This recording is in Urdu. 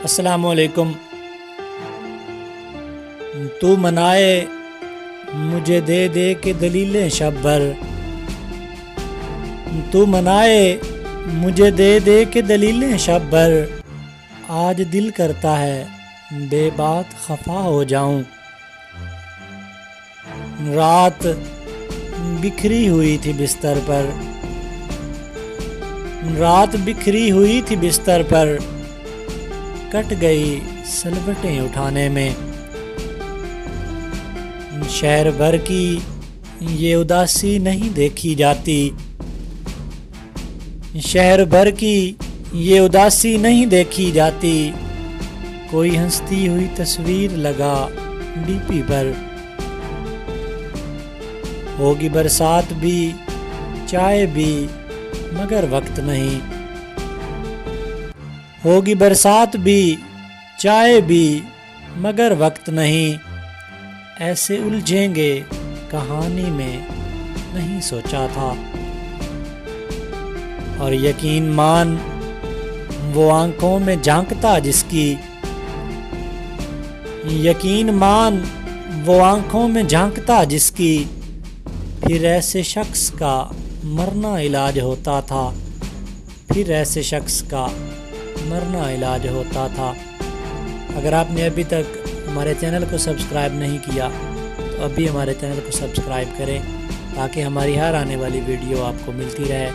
السلام علیکم۔ تو منائے مجھے دے دے کے دلیلیں شب بھر، تو منائے مجھے دے دے کے دلیلیں شب بھر، آج دل کرتا ہے بے بات خفا ہو جاؤں۔ رات بکھری ہوئی تھی بستر پر، رات بکھری ہوئی تھی بستر پر، کٹ گئی سلوٹیں اٹھانے میں۔ شہر بھر کی یہ اداسی نہیں دیکھی جاتی، شہر بھر کی یہ اداسی نہیں دیکھی جاتی، کوئی ہنستی ہوئی تصویر لگا ڈی پی پر۔ ہوگی برسات بھی چائے بھی مگر وقت نہیں، ہوگی برسات بھی چائے بھی مگر وقت نہیں، ایسے الجھیں گے کہانی میں نہیں سوچا تھا۔ اور یقین مان وہ آنکھوں میں جھانکتا جس کی، یقین مان وہ آنکھوں میں جھانکتا جس کی، پھر ایسے شخص کا مرنا علاج ہوتا تھا، پھر ایسے شخص کا مرنا علاج ہوتا تھا۔ اگر آپ نے ابھی تک ہمارے چینل کو سبسکرائب نہیں کیا تو ابھی ہمارے چینل کو سبسکرائب کریں تاکہ ہماری ہر آنے والی ویڈیو آپ کو ملتی رہے۔